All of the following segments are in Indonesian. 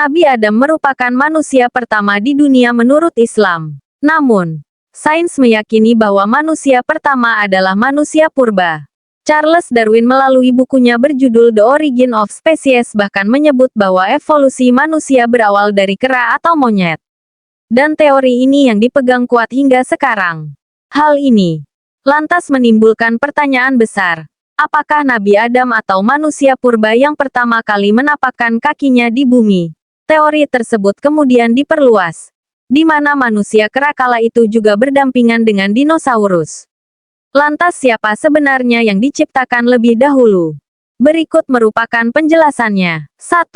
Nabi Adam merupakan manusia pertama di dunia menurut Islam. Namun, sains meyakini bahwa manusia pertama adalah manusia purba. Charles Darwin melalui bukunya berjudul The Origin of Species bahkan menyebut bahwa evolusi manusia berawal dari kera atau monyet. Dan teori ini yang dipegang kuat hingga sekarang. Hal ini lantas menimbulkan pertanyaan besar. Apakah Nabi Adam atau manusia purba yang pertama kali menapakkan kakinya di bumi? Teori tersebut kemudian diperluas, di mana manusia kera kala itu juga berdampingan dengan dinosaurus. Lantas siapa sebenarnya yang diciptakan lebih dahulu? Berikut merupakan penjelasannya. 1.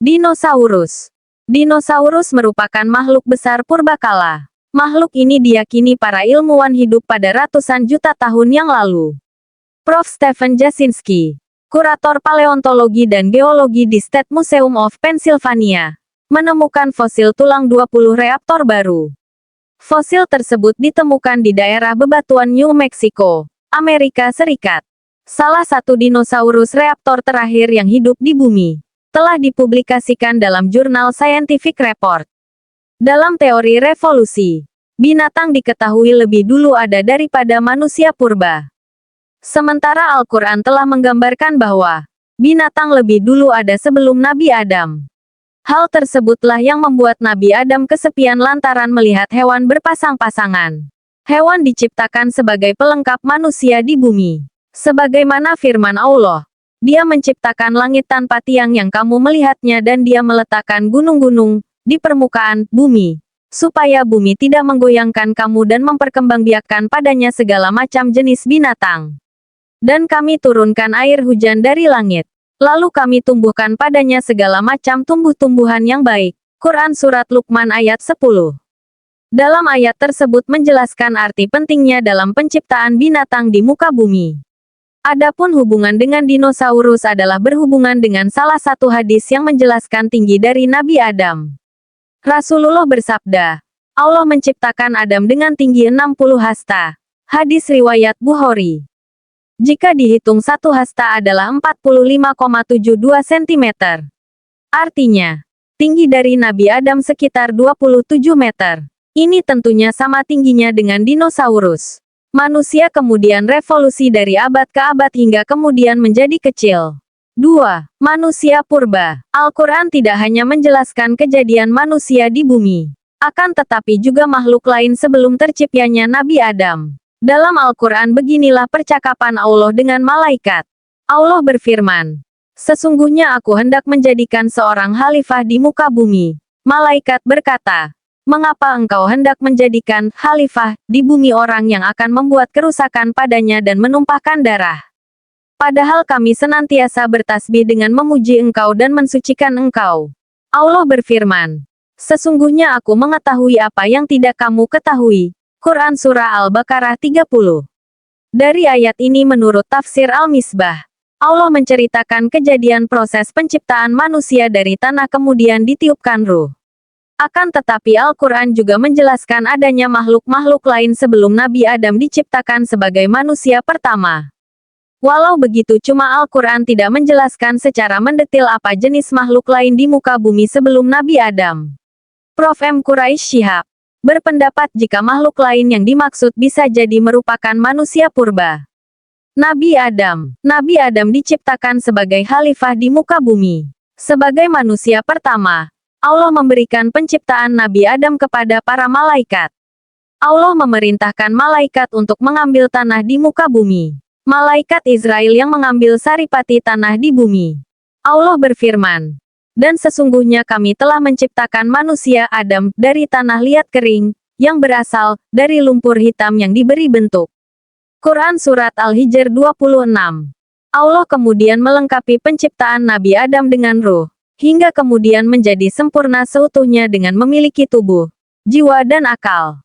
Dinosaurus. Dinosaurus merupakan makhluk besar purbakala. Makhluk ini diyakini para ilmuwan hidup pada ratusan juta tahun yang lalu. Prof. Stephen Jasinski, kurator paleontologi dan geologi di State Museum of Pennsylvania, menemukan fosil tulang 20 reaptor baru. Fosil tersebut ditemukan di daerah bebatuan New Mexico, Amerika Serikat. Salah satu dinosaurus reaptor terakhir yang hidup di bumi telah dipublikasikan dalam jurnal Scientific Report. Dalam teori revolusi, binatang diketahui lebih dulu ada daripada manusia purba. Sementara Al-Quran telah menggambarkan bahwa binatang lebih dulu ada sebelum Nabi Adam. Hal tersebutlah yang membuat Nabi Adam kesepian lantaran melihat hewan berpasang-pasangan. Hewan diciptakan sebagai pelengkap manusia di bumi. Sebagaimana firman Allah, Dia menciptakan langit tanpa tiang yang kamu melihatnya dan Dia meletakkan gunung-gunung di permukaan bumi, supaya bumi tidak menggoyangkan kamu dan memperkembangbiakkan padanya segala macam jenis binatang. Dan kami turunkan air hujan dari langit. Lalu kami tumbuhkan padanya segala macam tumbuh-tumbuhan yang baik. Quran Surat Luqman ayat 10. Dalam ayat tersebut menjelaskan arti pentingnya dalam penciptaan binatang di muka bumi. Adapun hubungan dengan dinosaurus adalah berhubungan dengan salah satu hadis yang menjelaskan tinggi dari Nabi Adam. Rasulullah bersabda, Allah menciptakan Adam dengan tinggi 60 hasta. Hadis riwayat Bukhari. Jika dihitung satu hasta adalah 45,72 cm. Artinya, tinggi dari Nabi Adam sekitar 27 meter. Ini tentunya sama tingginya dengan dinosaurus. Manusia kemudian revolusi dari abad ke abad hingga kemudian menjadi kecil. 2. Manusia purba. Al-Quran tidak hanya menjelaskan kejadian manusia di bumi, akan tetapi juga makhluk lain sebelum terciptanya Nabi Adam. Dalam Al-Quran beginilah percakapan Allah dengan malaikat. Allah berfirman, sesungguhnya aku hendak menjadikan seorang khalifah di muka bumi. Malaikat berkata, mengapa engkau hendak menjadikan khalifah di bumi orang yang akan membuat kerusakan padanya dan menumpahkan darah? Padahal kami senantiasa bertasbih dengan memuji engkau dan mensucikan engkau. Allah berfirman, sesungguhnya aku mengetahui apa yang tidak kamu ketahui. Quran Surah Al-Baqarah 30. Dari ayat ini menurut tafsir Al-Misbah, Allah menceritakan kejadian proses penciptaan manusia dari tanah kemudian ditiupkan ruh. Akan tetapi Al-Quran juga menjelaskan adanya makhluk-makhluk lain sebelum Nabi Adam diciptakan sebagai manusia pertama. Walau begitu cuma Al-Quran tidak menjelaskan secara mendetil apa jenis makhluk lain di muka bumi sebelum Nabi Adam. Prof. M. Quraisy Shihab berpendapat jika makhluk lain yang dimaksud bisa jadi merupakan manusia purba. Nabi Adam diciptakan sebagai khalifah di muka bumi. Sebagai manusia pertama, Allah memberikan penciptaan Nabi Adam kepada para malaikat. Allah memerintahkan malaikat untuk mengambil tanah di muka bumi. Malaikat Israel yang mengambil saripati tanah di bumi. Allah berfirman, dan sesungguhnya kami telah menciptakan manusia Adam dari tanah liat kering, yang berasal dari lumpur hitam yang diberi bentuk. Quran Surat Al-Hijr 26. Allah kemudian melengkapi penciptaan Nabi Adam dengan ruh, hingga kemudian menjadi sempurna seutuhnya dengan memiliki tubuh, jiwa dan akal.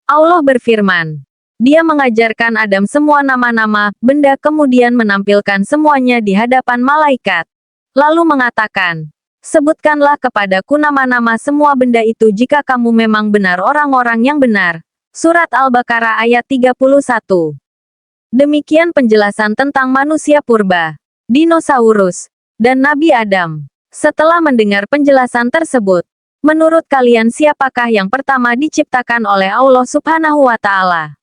Allah berfirman, Dia mengajarkan Adam semua nama-nama, benda kemudian menampilkan semuanya di hadapan malaikat. Lalu mengatakan, sebutkanlah kepadaku nama-nama semua benda itu jika kamu memang benar orang-orang yang benar. Surat Al-Baqarah ayat 31. Demikian penjelasan tentang manusia purba, dinosaurus, dan Nabi Adam. Setelah mendengar penjelasan tersebut, menurut kalian siapakah yang pertama diciptakan oleh Allah Subhanahu wa Ta'ala?